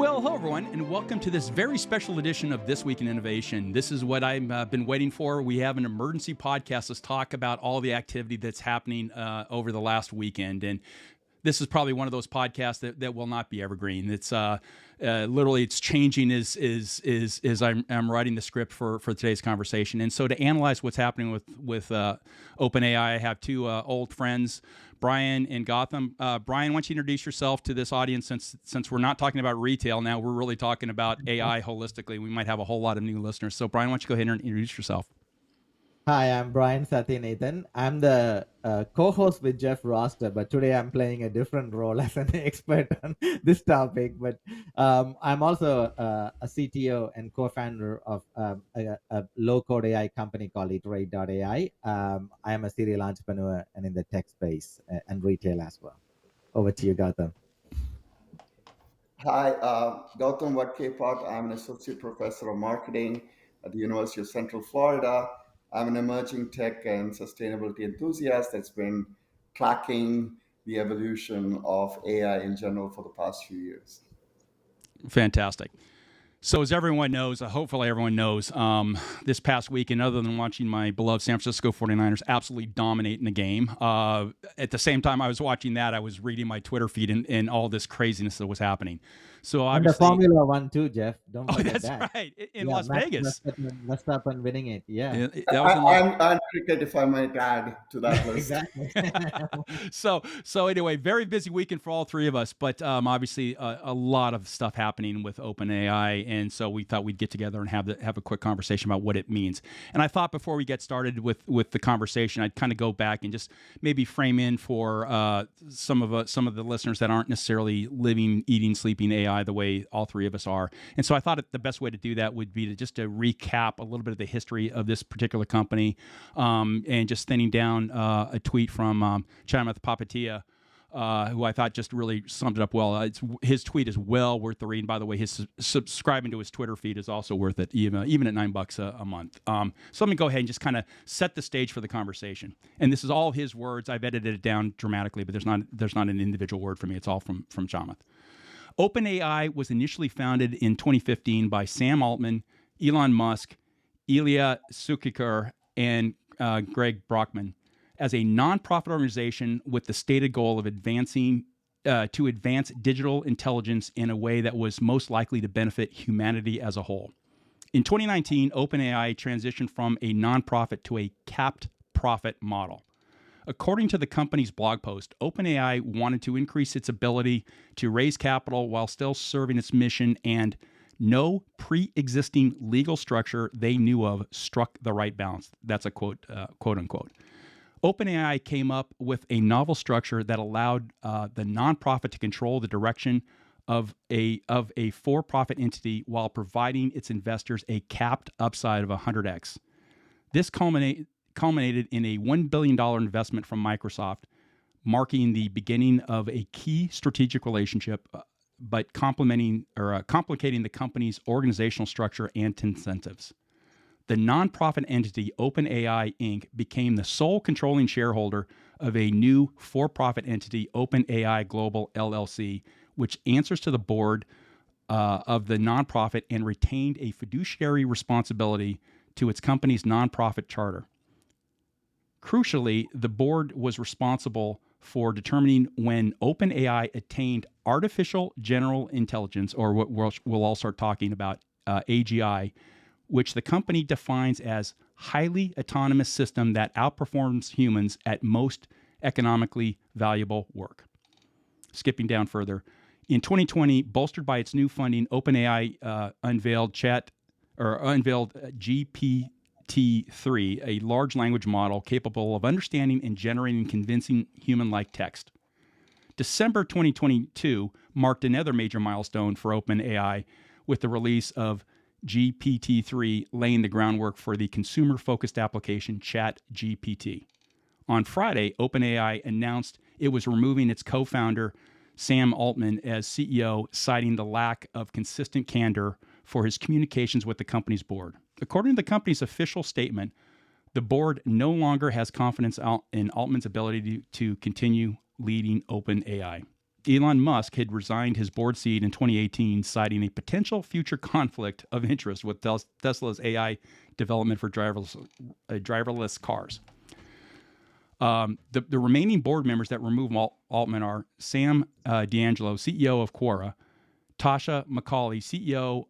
Well, hello everyone, and welcome to this very special edition of This Week in Innovation. This is what I've been waiting for. We have an emergency podcast. Let's talk about all the activity that's happening over the last weekend. And this is probably one of those podcasts that will not be evergreen. It's literally it's changing as I'm writing the script for today's conversation. And so to analyze what's happening with OpenAI, I have two old friends, Brian and Gautham. Brian, why don't you introduce yourself to this audience? Since we're not talking about retail now, we're really talking about AI holistically. We might have a whole lot of new listeners. So Brian, why don't you go ahead and introduce yourself? Hi, I'm Brian Sathianathan. I'm the co-host with Jeff Roster, but today I'm playing a different role as an expert on this topic. But I'm also a CTO and co-founder of a low-code AI company called Iterate.ai. I am a serial entrepreneur and in the tech space and retail as well. Over to you, Gautham. Hi, Gautham Vadakkepatt. I'm an associate professor of marketing at the University of Central Florida. I'm an emerging tech and sustainability enthusiast that's been tracking the evolution of AI in general for the past few years. Fantastic. So as everyone knows, hopefully everyone knows, this past weekend, other than watching my beloved San Francisco 49ers absolutely dominate in the game, at the same time I was watching that, I was reading my Twitter feed and all this craziness that was happening. So And the obviously, Formula One too, Jeff. Don't forget that's that. right, in Las Vegas. Verstappen winning it. Yeah. That was in Las I'm cricket, if I might add to that list. Exactly. So anyway, very busy weekend for all three of us, but obviously a lot of stuff happening with OpenAI, and so we thought we'd get together and have a quick conversation about what it means. And I thought before we get started with the conversation, I'd kind of go back and just maybe frame in for some of the listeners that aren't necessarily living, eating, sleeping AI the way all three of us are. And so I thought the best way to do that would be to recap a little bit of the history of this particular company, and just thinning down a tweet from Chamath Palihapitiya, who I thought just really summed it up well. His tweet is well worth the read. By the way, his subscribing to his Twitter feed is also worth it, even at $9 a month. So let me go ahead and just kind of set the stage for the conversation. And this is all his words. I've edited it down dramatically, but there's not an individual word for me. It's all from Chamath. OpenAI was initially founded in 2015 by Sam Altman, Elon Musk, Ilya Sutskever, and Greg Brockman as a nonprofit organization with the stated goal of advancing to advance digital intelligence in a way that was most likely to benefit humanity as a whole. In 2019, OpenAI transitioned from a nonprofit to a capped profit model. According to the company's blog post, OpenAI wanted to increase its ability to raise capital while still serving its mission, and no pre-existing legal structure they knew of struck the right balance. That's a quote, quote unquote. OpenAI came up with a novel structure that allowed the nonprofit to control the direction of a for-profit entity while providing its investors a capped upside of 100x. This culminated in a $1 billion investment from Microsoft, marking the beginning of a key strategic relationship, but complicating the company's organizational structure and incentives. The nonprofit entity OpenAI Inc. became the sole controlling shareholder of a new for-profit entity, OpenAI Global LLC, which answers to the board of the nonprofit and retained a fiduciary responsibility to its company's nonprofit charter. Crucially, the board was responsible for determining when OpenAI attained artificial general intelligence, or what we'll all start talking about, AGI, which the company defines as highly autonomous system that outperforms humans at most economically valuable work. Skipping down further, in 2020, bolstered by its new funding, OpenAI unveiled GPT-3, a large language model capable of understanding and generating convincing human-like text. December 2022 marked another major milestone for OpenAI with the release of GPT-3, laying the groundwork for the consumer-focused application ChatGPT. On Friday, OpenAI announced it was removing its co-founder, Sam Altman, as CEO, citing the lack of consistent candor for his communications with the company's board. According to the company's official statement, the board no longer has confidence in Altman's ability to continue leading OpenAI. Elon Musk had resigned his board seat in 2018, citing a potential future conflict of interest with Tesla's AI development for driverless cars. The remaining board members that remove Altman are Sam D'Angelo, CEO of Quora, Tasha McCauley, CEO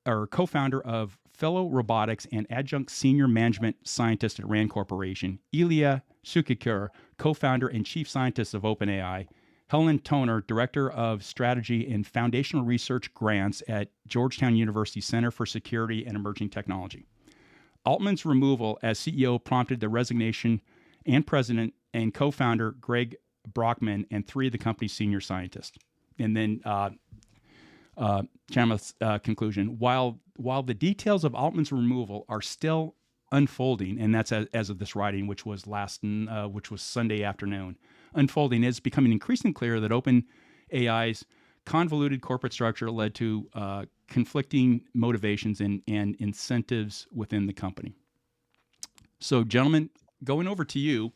or co-founder of Fellow Robotics and adjunct senior management scientist at Rand Corporation, Ilya Sukekur, co-founder and chief scientist of OpenAI, Helen Toner, director of strategy and foundational research grants at Georgetown University Center for Security and Emerging Technology. Altman's removal as CEO prompted the resignation and president and co-founder Greg Brockman and 3 of the company's senior scientists. And then Chamath's conclusion: while the details of Altman's removal are still unfolding, and that's as of this writing, which was Sunday afternoon, unfolding, it's becoming increasingly clear that OpenAI's convoluted corporate structure led to conflicting motivations and incentives within the company. So, gentlemen, going over to you,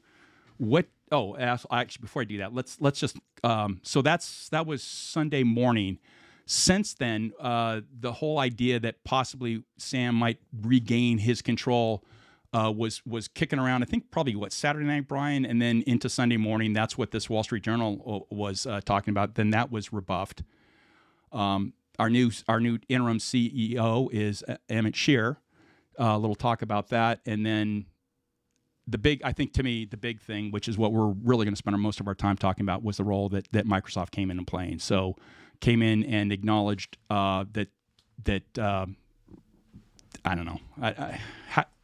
actually, before I do that, let's just so that was Sunday morning. Since then, the whole idea that possibly Sam might regain his control was kicking around. I think probably Saturday night, Brian, and then into Sunday morning. That's what this Wall Street Journal was talking about. Then that was rebuffed. Our new interim CEO is Emmett Shear. A little talk about that, and then the big thing, which is what we're really going to spend most of our time talking about, was the role that Microsoft came in and playing. So, came in and acknowledged that I don't know.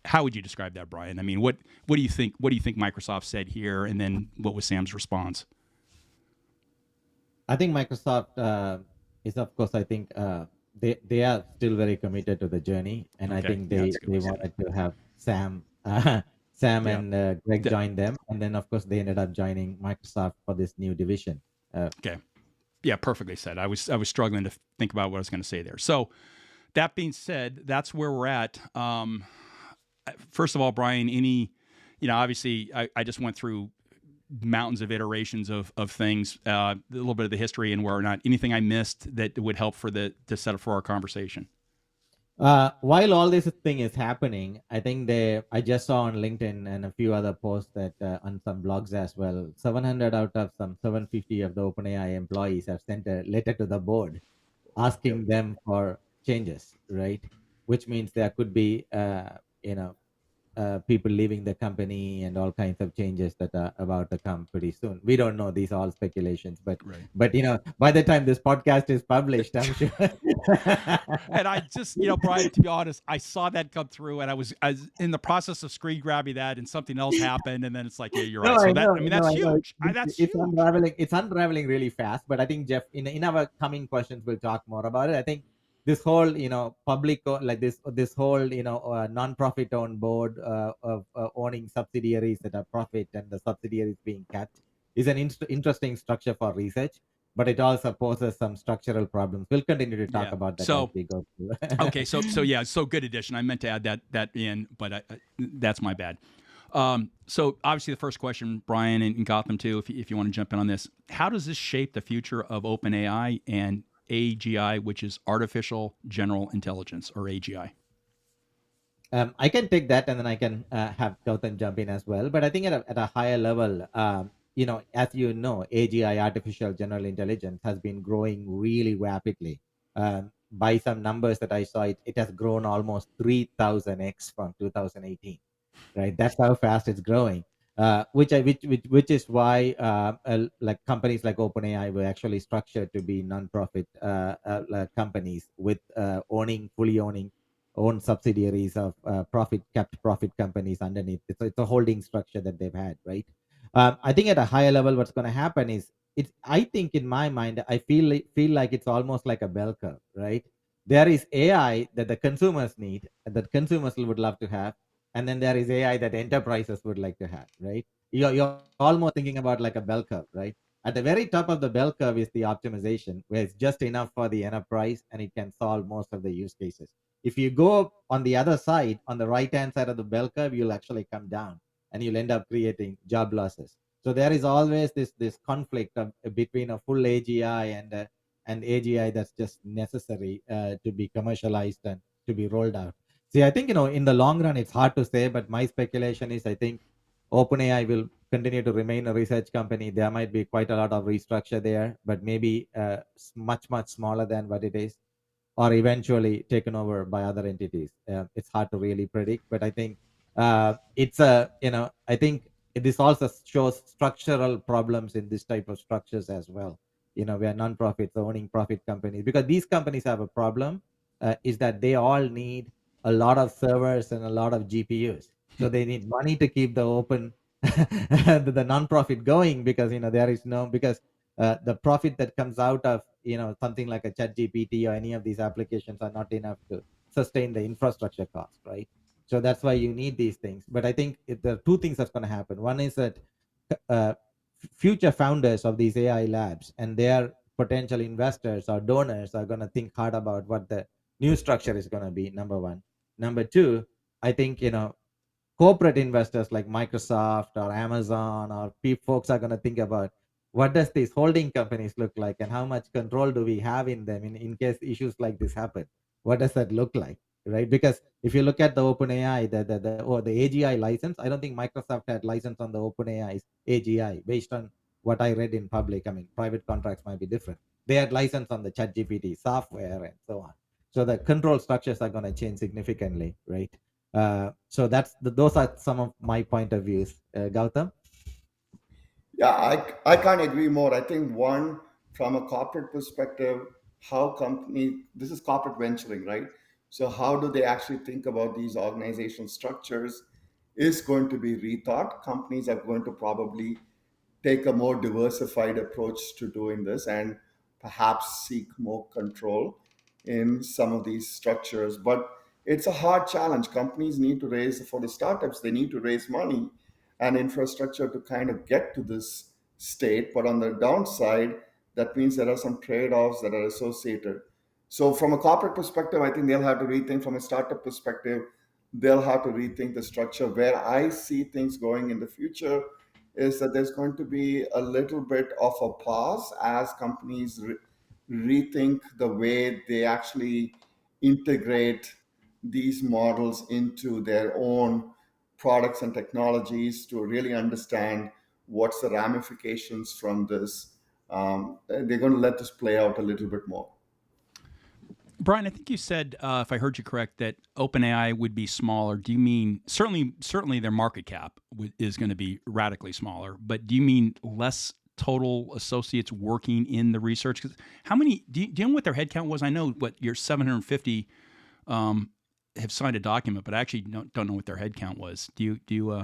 How would you describe that, Brian? I mean, what do you think? What do you think Microsoft said here, and then what was Sam's response? I think Microsoft is, of course, I think they are still very committed to the journey, and I think they wanted to have Sam and Greg join them, and then of course they ended up joining Microsoft for this new division. Okay, yeah, perfectly said. I was struggling to think about what I was going to say there. So that being said, that's where we're at. First of all, Brian, obviously I just went through mountains of iterations of things, a little bit of the history and where or not. Anything I missed that would help to set up for our conversation? While all this thing is happening, I think I just saw on LinkedIn and a few other posts that on some blogs as well, 700 out of some 750 of the OpenAI employees have sent a letter to the board asking them for changes, right? Which means there could be, people leaving the company and all kinds of changes that are about to come pretty soon. We don't know; these are all speculations. But by the time this podcast is published, I'm sure. And I just, Brian, to be honest, I saw that come through, and I was in the process of screen grabbing that, and something else happened, and then it's like, yeah, you're right. That's huge. That's huge. It's unraveling really fast. But I think, Jeff, in our coming questions, we'll talk more about it. I think this whole public this whole non-profit owned board of owning subsidiaries that are profit and the subsidiaries being kept is an interesting structure for research, but it also poses some structural problems. We'll continue to talk about that as we go through. Okay, so good addition. I meant to add that in, but that's my bad. So obviously the first question, Brian, and Gautham too, if you want to jump in on this, how does this shape the future of OpenAI and AGI, which is Artificial General Intelligence, or AGI? I can take that, and then I can have Gautham jump in as well. But I think at a higher level, as AGI, Artificial General Intelligence, has been growing really rapidly. By some numbers that I saw, it has grown almost 3,000x from 2018. Right, that's how fast it's growing. Which is why like companies like OpenAI were actually structured to be non-profit companies with fully own subsidiaries of profit companies underneath. It's a holding structure that they've had, right? I think at a higher level, what's going to happen is I think in my mind, I feel like it's almost like a bell curve, right? There is AI that the consumers need, that consumers would love to have. And then there is AI that enterprises would like to have, right? You're almost thinking about like a bell curve, right? At the very top of the bell curve is the optimization, where it's just enough for the enterprise and it can solve most of the use cases. If you go on the other side, on the right-hand side of the bell curve, you'll actually come down and you'll end up creating job losses. So there is always this conflict between a full AGI and an AGI that's just necessary to be commercialized and to be rolled out. See, I think in the long run, it's hard to say, but my speculation is I think OpenAI will continue to remain a research company. There might be quite a lot of restructure there, but maybe much smaller than what it is, or eventually taken over by other entities. It's hard to really predict, but I think it's a I think this also shows structural problems in this type of structures as well. Where non-profits owning profit companies, because these companies have a problem is that they all need a lot of servers and a lot of GPUs. So they need money to keep the open the non-profit going, because there is no, because the profit that comes out of something like a chat gpt or any of these applications are not enough to sustain the infrastructure cost, right? So that's why you need these things. But I think there are two things that's going to happen. One is that uh, future founders of these AI labs and their potential investors or donors are going to think hard about what the new structure is going to be, number one. Number two, I think corporate investors like Microsoft or Amazon or folks are going to think about what does these holding companies look like and how much control do we have in them in case issues like this happen. What does that look like, right? Because if you look at the OpenAI, the AGI license, I don't think Microsoft had license on the OpenAI's AGI based on what I read in public. I mean, private contracts might be different. They had license on the ChatGPT software and so on. So the control structures are going to change significantly, right? So those are some of my point of views. Gautam? Yeah, I can't agree more. I think one, from a corporate perspective, how company, this is corporate venturing, right? So how do they actually think about these organization structures is going to be rethought. Companies are going to probably take a more diversified approach to doing this and perhaps seek more control in some of these structures. But it's a hard challenge. Companies need to raise, for the startups, they need to raise money and infrastructure to kind of get to this state. But on the downside, that means there are some trade offs that are associated. So, from a corporate perspective, I think they'll have to rethink. From a startup perspective, they'll have to rethink the structure. Where I see things going in the future is that there's going to be a little bit of a pause as companies rethink the way they actually integrate these models into their own products and technologies to really understand what's the ramifications from this. They're going to let this play out a little bit more. Brian, I think you said, if I heard you correct, that OpenAI would be smaller. Do you mean certainly their market cap is going to be radically smaller? But do you mean less total associates working in the research? Because how many? Do you know what their headcount was? I know what your 750 have signed a document, but I actually don't know what their headcount was. Do you?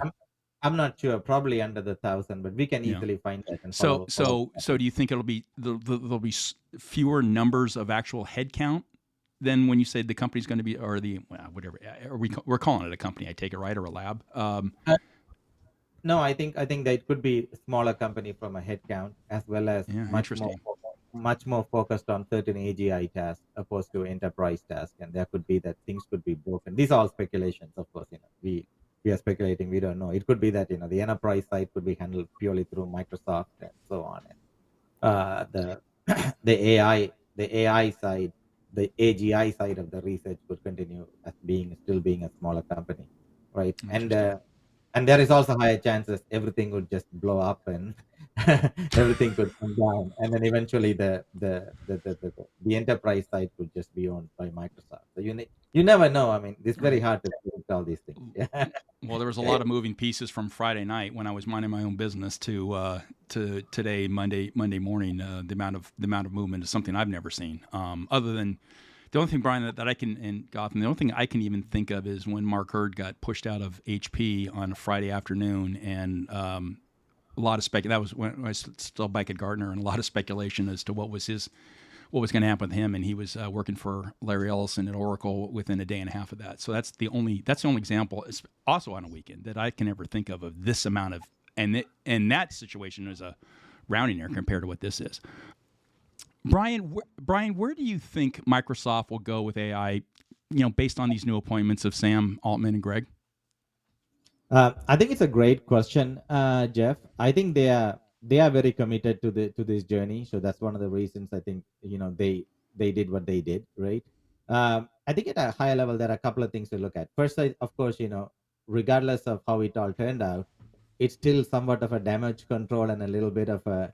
I'm not sure. Probably under the 1,000, but we can Yeah. easily find that and So follow. do you think it'll be there'll be fewer numbers of actual headcount than when you say the company's going to be, or the whatever, we're calling it a company, I take it, right, or a lab? No, I think that it could be a smaller company from a headcount, as well as Yeah, interesting. much more focused on certain AGI tasks opposed to enterprise tasks. And there could be that things could be broken. These are all speculations, of course. We are speculating. We don't know. It could be that the enterprise side could be handled purely through Microsoft and so on. And the the AI side, the AGI side of the research could continue as still being a smaller company, right? Interesting. And there is also higher chances everything would just blow up and everything could come down, and then eventually the enterprise side could just be owned by Microsoft. So you never know. I mean, it's very Right. hard to predict all these things. Yeah. Well, there was a lot of moving pieces from Friday night when I was minding my own business to today, Monday morning. The amount of movement is something I've never seen. Other than the only thing, Brian, that I can, in Gautham, the only thing I can even think of is when Mark Hurd got pushed out of HP on a Friday afternoon, and a lot of that was when I was still back at Gartner, and a lot of speculation as to what was going to happen with him, and he was working for Larry Ellison at Oracle within a day and a half of that. So that's the only example. It's also on a weekend that I can ever think of this amount of, and that situation is a rounding error compared to what this is. Brian, where do you think Microsoft will go with AI? Based on these new appointments of Sam Altman and Greg. I think it's a great question, Jeff. I think they are very committed to this journey. So that's one of the reasons I think they did what they did, right? I think at a higher level there are a couple of things to look at. First, of course, regardless of how it all turned out, it's still somewhat of a damage control and a little bit of a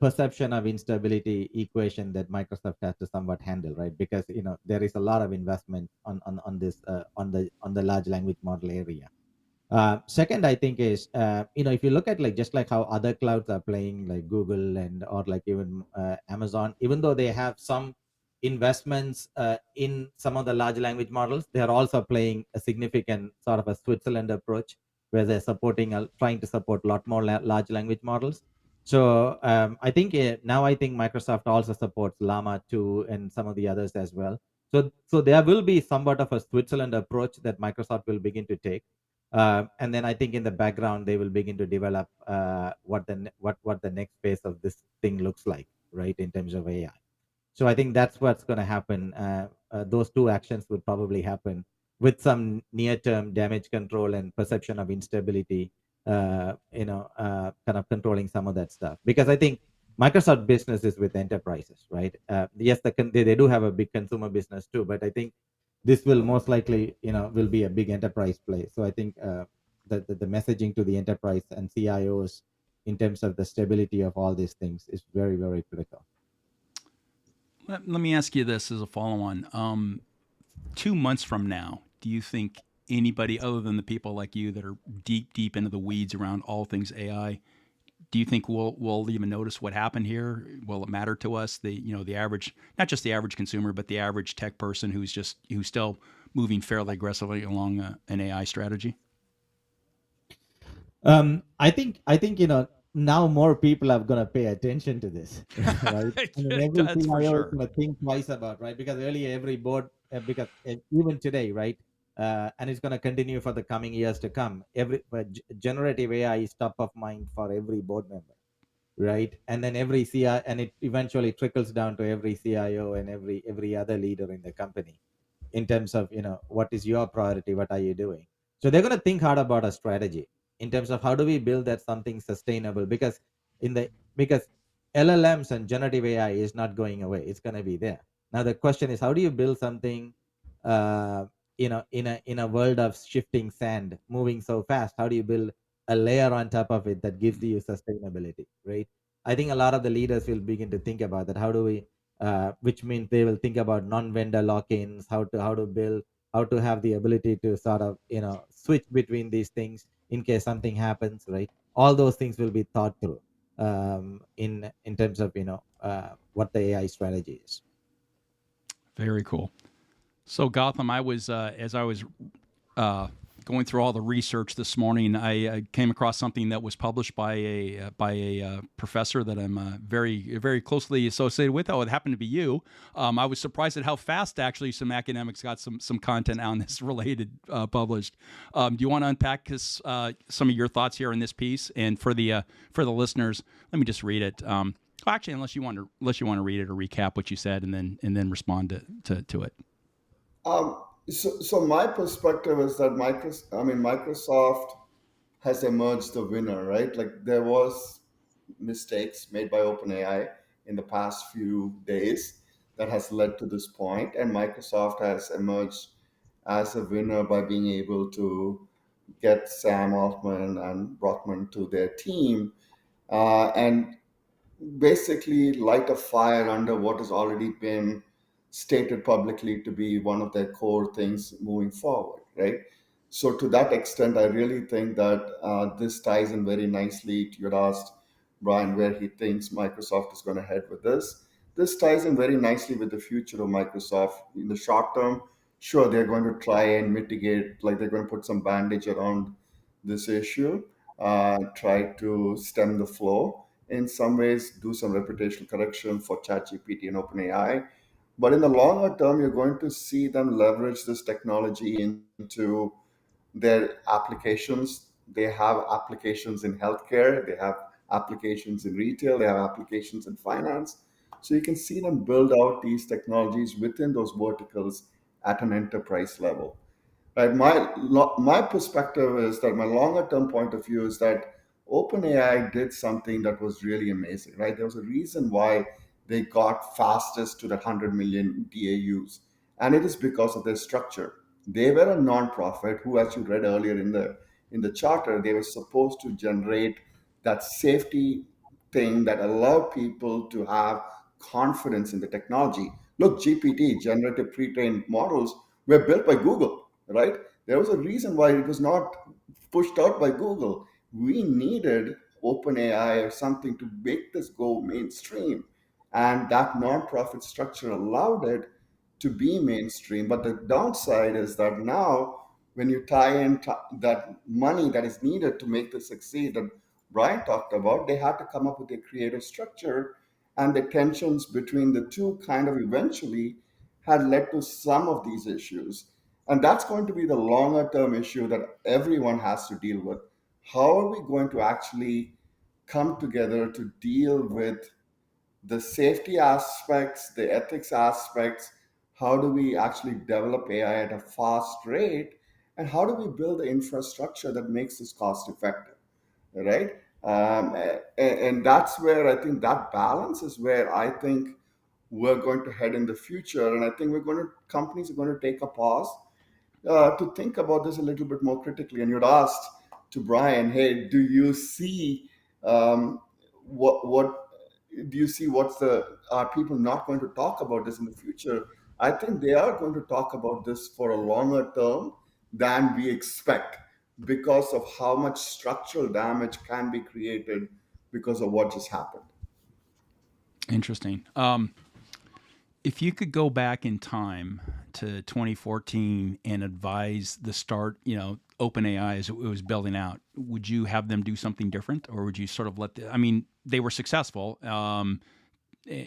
perception of instability equation that Microsoft has to somewhat handle, right? Because there is a lot of investment on this on the large language model area. Second, I think is if you look at like just like how other clouds are playing, like Google and or like even Amazon, even though they have some investments in some of the large language models, they are also playing a significant sort of a Switzerland approach, where they're trying to support a lot more large language models. So I think now I think Microsoft also supports Llama 2 and some of the others as well. So there will be somewhat of a Switzerland approach that Microsoft will begin to take, and then I think in the background they will begin to develop what the next phase of this thing looks like, right, in terms of AI. So I think that's what's going to happen. Those two actions would probably happen with some near-term damage control and perception of instability. Kind of controlling some of that stuff, because I think Microsoft business is with enterprises, right? Yes, they do have a big consumer business too, but I think this will most likely will be a big enterprise play. So I think the messaging to the enterprise and CIOs in terms of the stability of all these things is very, very critical. Let me ask you this as a follow on. 2 months from now, do you think anybody other than the people like you that are deep into the weeds around all things AI, do you think we'll even notice what happened here? Will it matter to us? The average, not just the average consumer, but the average tech person who's still moving fairly aggressively along an AI strategy. I think now more people are going to pay attention to this, right? I mean, every That's for CIO is sure. going to think twice about, right? Because earlier every board, because even today, right, and it's going to continue for the coming years to come. Generative AI is top of mind for every board member, right? And then every CI, and it eventually trickles down to every CIO and every other leader in the company, in terms of what is your priority, what are you doing. So they're going to think hard about a strategy in terms of how do we build that something sustainable, because in the because LLMs and generative AI is not going away, it's going to be there. Now the question is, how do you build something uh, in a world of shifting sand moving so fast? How do you build a layer on top of it that gives you sustainability, right? I think a lot of the leaders will begin to think about that. How do we which means they will think about non-vendor lock-ins, how to build, how to have the ability to sort of switch between these things in case something happens, right? All those things will be thought through in terms of what the AI strategy is. Very cool. So Gautham, I was as I was uh, going through all the research this morning, I came across something that was published by a professor that I'm very closely associated with. Oh, it happened to be you. I was surprised at how fast actually some academics got some content on this related published. Do you want to unpack this, some of your thoughts here in this piece? And for the listeners, let me just read it. Actually, unless you want to read it or recap what you said, and then respond to it. So my perspective is that Microsoft has emerged the winner, right? Like there was mistakes made by OpenAI in the past few days that has led to this point, and Microsoft has emerged as a winner by being able to get Sam Altman and Brockman to their team, and basically light a fire under what has already been stated publicly to be one of their core things moving forward, right? So, to that extent, I really think that this ties in very nicely. You had asked Brian where he thinks Microsoft is going to head with this. This ties in very nicely with the future of Microsoft. In the short term, sure, they're going to try and mitigate, like they're going to put some bandage around this issue, try to stem the flow in some ways, do some reputational correction for ChatGPT and OpenAI. But in the longer term, you're going to see them leverage this technology into their applications. They have applications in healthcare, they have applications in retail, they have applications in finance. So you can see them build out these technologies within those verticals at an enterprise level. Right? My perspective is that my longer term point of view is that OpenAI did something that was really amazing. Right? There was a reason why they got fastest to the 100 million DAUs, and it is because of their structure. They were a nonprofit who, as you read earlier in the charter, they were supposed to generate that safety thing that allowed people to have confidence in the technology. Look, GPT, generative pre-trained models, were built by Google, right? There was a reason why it was not pushed out by Google. We needed OpenAI or something to make this go mainstream. And that nonprofit structure allowed it to be mainstream. But the downside is that now, when you tie in that money that is needed to make this succeed, that Brian talked about, they had to come up with a creative structure. And the tensions between the two kind of eventually had led to some of these issues. And that's going to be the longer term issue that everyone has to deal with. How are we going to actually come together to deal with the safety aspects, the ethics aspects? How do we actually develop AI at a fast rate? And how do we build the infrastructure that makes this cost effective? Right? And that's where I think that balance is where I think we're going to head in the future. And I think companies are going to take a pause to think about this a little bit more critically. And you'd asked to Brian, hey, do you see what do you see what's the are people not going to talk about this in the future? I think they are going to talk about this for a longer term than we expect because of how much structural damage can be created because of what just happened. Interesting. If you could go back in time to 2014 and advise the start, OpenAI as it was building out, would you have them do something different, or would you sort of I mean, they were successful,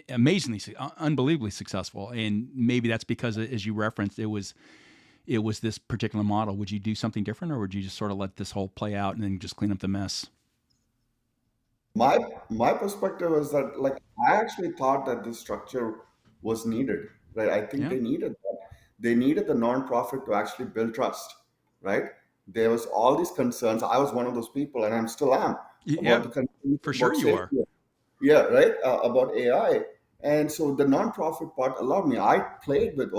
amazingly, unbelievably successful, and maybe that's because, as you referenced, it was this particular model. Would you do something different, or would you just sort of let this whole play out and then just clean up the mess? my my perspective is that, like, I actually thought that this structure was needed, right? I think Yeah. they needed the nonprofit to actually build trust, right? There was all these concerns. I was one of those people, and I'm still am, Yeah, about the concerns for sure about you are. safety. Yeah, right. About AI. And so the nonprofit part allowed me. I played with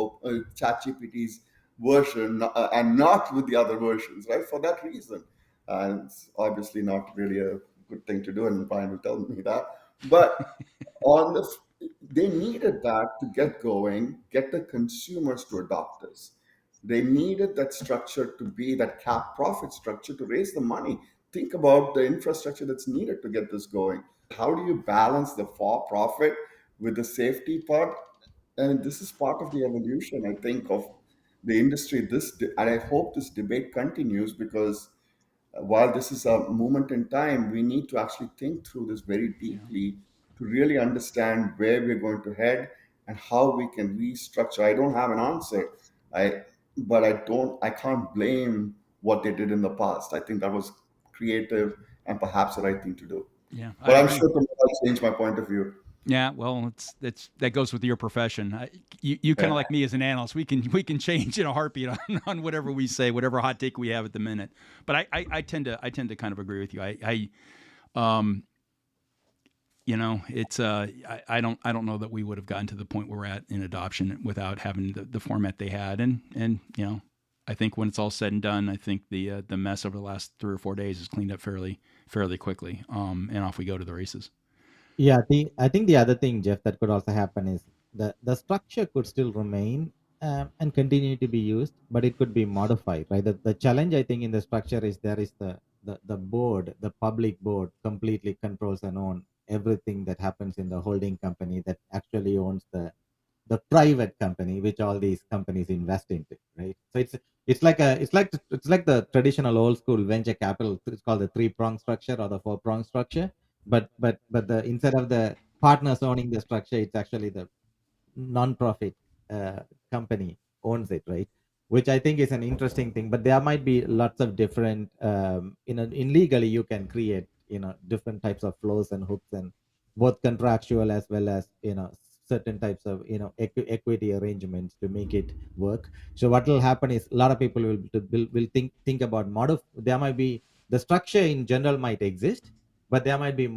ChatGPT's version, and not with the other versions, right? For that reason, and it's obviously not really a good thing to do. And Brian will tell me that. But on the they needed that to get going, get the consumers to adopt this. They needed that structure to be that cap profit structure to raise the money. Think about the infrastructure that's needed to get this going. How do you balance the for profit with the safety part? And this is part of the evolution, I think, of the industry. And I hope this debate continues, because while this is a moment in time, we need to actually think through this very Yeah. deeply to really understand where we're going to head and how we can restructure. I don't have an answer. I but I can't blame what they did in the past. I think that was creative and perhaps the right thing to do. Yeah, I But I'm agree. sure tomorrow will change my point of view. Yeah, well, it's that goes with your profession. You kind Yeah. of like me as an analyst. We can change in a heartbeat on whatever we say, whatever hot take we have at the minute. But I tend to kind of agree with you. Um it's I don't know that we would have gotten to the point where we're at in adoption without having the format they had, and I think when it's all said and done, I think the mess over the last 3 or 4 days is cleaned up fairly quickly. And off we go to the races. Yeah, I think the other thing, Jeff, that could also happen is the structure could still remain and continue to be used, but it could be modified, right? The challenge, I think, in the structure is there is the board, the public board, completely controls and own everything that happens in the holding company that actually owns the private company which all these companies invest into, right? So it's like the traditional old school venture capital. It's called the three-prong structure or the four-prong structure, but the instead of the partners owning the structure, it's actually the non-profit uh, company owns it, right? Which I think is an interesting thing. But there might be lots of different in legally you can create different types of flows and hooks, and both contractual as well as certain types of equity arrangements to make it work. So what will happen is a lot of people will think about there might be the structure in general might exist, but there might be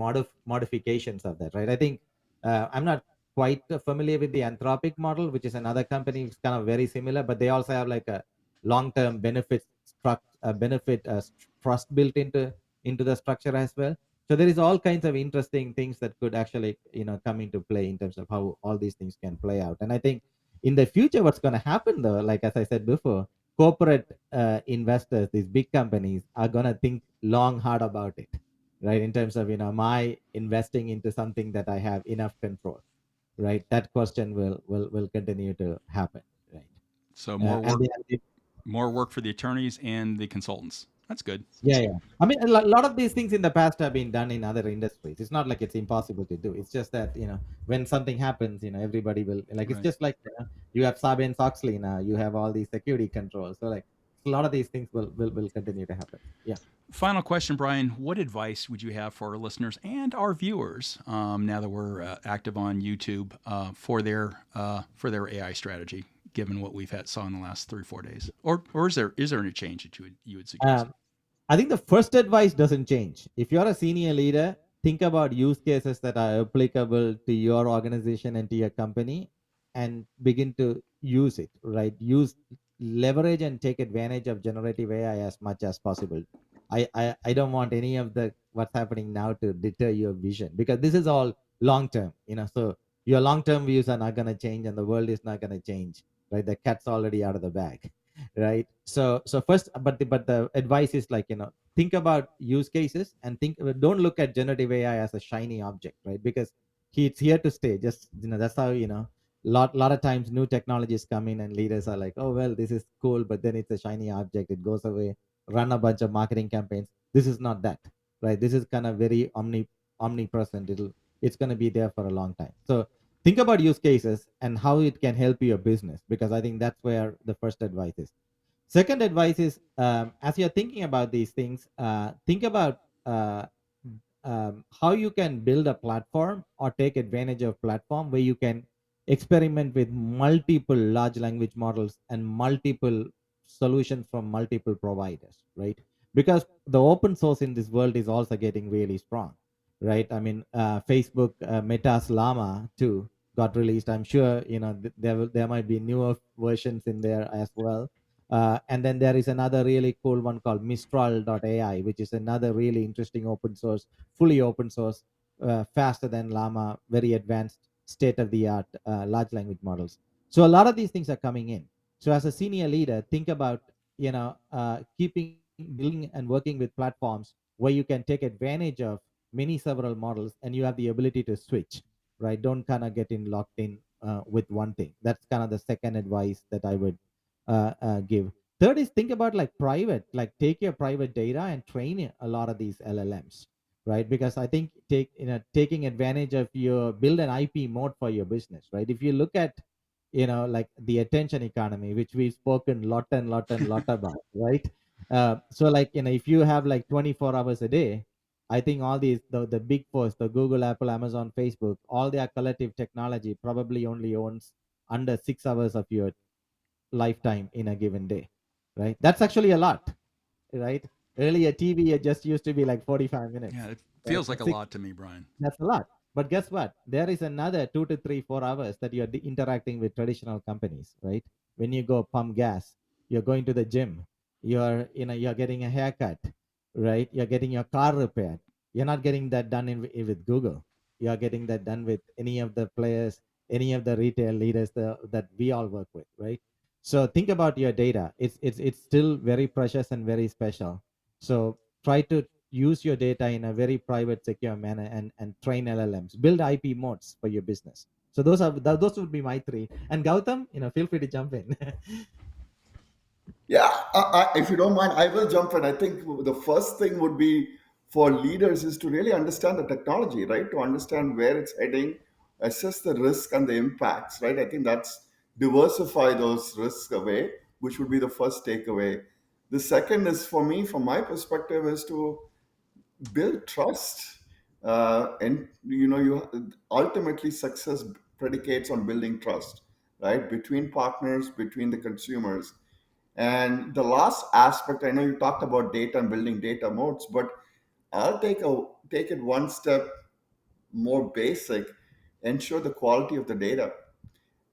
modifications of that, right? I think I'm not quite familiar with the Anthropic model, which is another company. It's kind of very similar, but they also have like a long-term benefit trust built into the structure as well. So there is all kinds of interesting things that could actually come into play in terms of how all these things can play out. And I think in the future, what's going to happen though, like as I said before, corporate investors, these big companies, are going to think long hard about it, right? In terms of my investing into something that I have enough control, right? That question will continue to happen, right? So And more work for the attorneys and the consultants. That's good. yeah. I mean, lot of these things in the past have been done in other industries. It's not like it's impossible to do. It's just that when something happens, everybody will like. It's Right. just like you have Sarbanes Oxley now. You have all these security controls. So like a lot of these things will continue to happen. Yeah. Final question, Brian. What advice would you have for our listeners and our viewers now that we're active on YouTube for their AI strategy, given what we've saw in the last 3 or 4 days? Or is there any change that you would suggest? Um, I think the first advice doesn't change. If you're a senior leader, think about use cases that are applicable to your organization and to your company and begin to use it, right? Leverage and take advantage of generative AI as much as possible. I don't want any of the what's happening now to deter your vision, because this is all long term, so your long term views are not going to change and the world is not going to change, right? The cat's already out of the bag, right? So first, but the advice is like, think about use cases and don't look at generative AI as a shiny object, right? Because it's here to stay. Just that's how lot of times new technologies come in and leaders are like, oh well, this is cool, but then it's a shiny object, it goes away, run a bunch of marketing campaigns. This is not that, right? This is kind of very omnipresent. It's going to be there for a long time. So think about use cases and how it can help your business, because I think that's where the first advice is. Second advice is, as you're thinking about these things, think about how you can build a platform or take advantage of platform where you can experiment with multiple large language models and multiple solutions from multiple providers, right? Because the open source in this world is also getting really strong, right? I mean, Facebook, Meta's Llama 2 got released. I'm sure there might be newer versions in there as well. And then there is another really cool one called Mistral.ai, which is another really interesting open source, fully open source, faster than Llama, very advanced, state of the art large language models. So a lot of these things are coming in. So as a senior leader, think about keeping building and working with platforms where you can take advantage of many several models and you have the ability to switch, right? Don't kind of get in locked in with one thing. That's kind of the second advice that I would give. Third is, think about like take your private data and train a lot of these LLMs, right? Because I think taking advantage of your build an IP mode for your business, right? If you look at like the attention economy, which we've spoken lot about, right? So like if you have like 24 hours a day, I think all the big fours, the Google, Apple, Amazon, Facebook, all their collective technology probably only owns under 6 hours of your lifetime in a given day, right? That's actually a lot, right? Earlier, TV just used to be like 45 minutes, Yeah, it right? feels like a Six, lot to me, Brian. that's a lot. But guess what? There is another 2 to 3, 4 hours that you're interacting with traditional companies, right? When you go pump gas, you're going to the gym, you're getting a haircut, right? You're getting your car repaired. You're not getting that done with Google. You're getting that done with any of the players, any of the retail leaders that we all work with, right? So think about your data. It's still very precious and very special. So try to use your data in a very private, secure manner and train LLMs. Build IP modes for your business. So those would be my three. And Gautam, feel free to jump in. Yeah, if you don't mind, I will jump in. I think the first thing would be for leaders is to really understand the technology, right? To understand where it's heading, assess the risk and the impacts, right? I think that's diversify those risks away, which would be the first takeaway. The second is for me, from my perspective, is to build trust. And you ultimately success predicates on building trust, right? Between partners, between the consumers. And the last aspect, I know you talked about data and building data moats, but I'll take it one step more basic, ensure the quality of the data,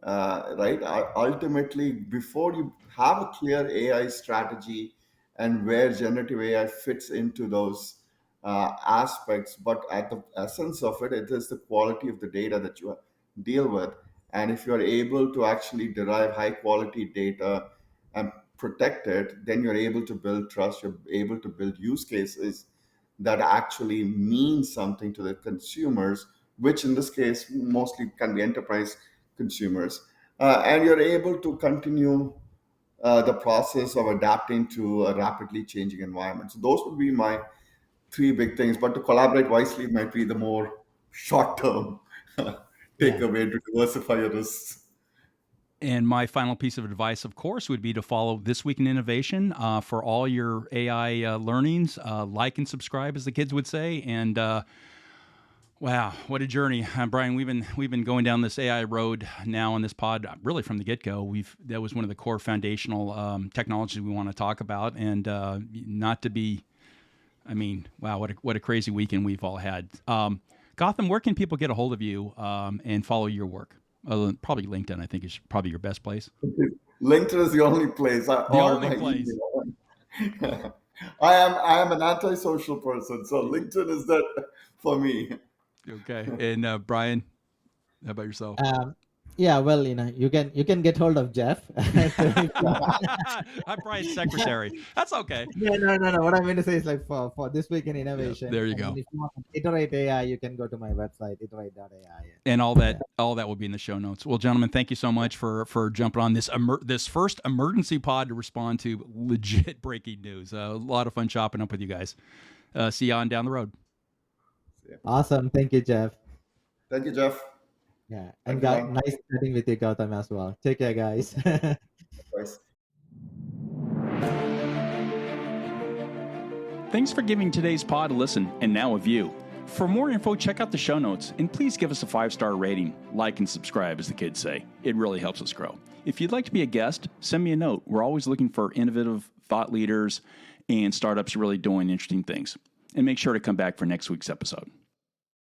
right? Ultimately, before you have a clear AI strategy and where generative AI fits into those aspects, but at the essence of it, it is the quality of the data that you deal with. And if you're able to actually derive high quality data and protect it, then you're able to build trust, you're able to build use cases that actually mean something to the consumers, which in this case mostly can be enterprise consumers. And you're able to continue the process of adapting to a rapidly changing environment. So those would be my three big things. But to collaborate wisely might be the more short term Yeah. takeaway to diversify your risks. And my final piece of advice, of course, would be to follow This Week in Innovation for all your AI learnings. Like and subscribe, as the kids would say. And wow, what a journey, Brian! We've been going down this AI road now on this pod, really from the get go. That was one of the core foundational technologies we want to talk about, and not to be. I mean, wow, what a crazy weekend we've all had. Gautham, where can people get a hold of you and follow your work? Probably LinkedIn, I think, is probably your best place. LinkedIn is the only place. The only place. I am an antisocial person, so LinkedIn is that for me. Okay. And Brian, how about yourself? Yeah, well, you can get hold of Jeff. I'm Brian's secretary. That's okay. Yeah, no. What I meant to say is like for This Week in Yeah, Innovation. there you And go. then if you want to iterate AI, you can go to my website, iterate.ai. And all that will be in the show notes. Well, gentlemen, thank you so much for jumping on this first emergency pod to respond to legit breaking news. A lot of fun chopping up with you guys. See you on down the road. Awesome. Thank you, Jeff. Thank you, Jeff. Yeah. Thank And you, Ron. nice chatting with you, Gautam, as well. Take care, guys. Thanks. Thanks for giving today's pod a listen and now a view. For more info, check out the show notes and please give us a 5-star rating. Like and subscribe, as the kids say. It really helps us grow. If you'd like to be a guest, send me a note. We're always looking for innovative thought leaders and startups really doing interesting things. And make sure to come back for next week's episode.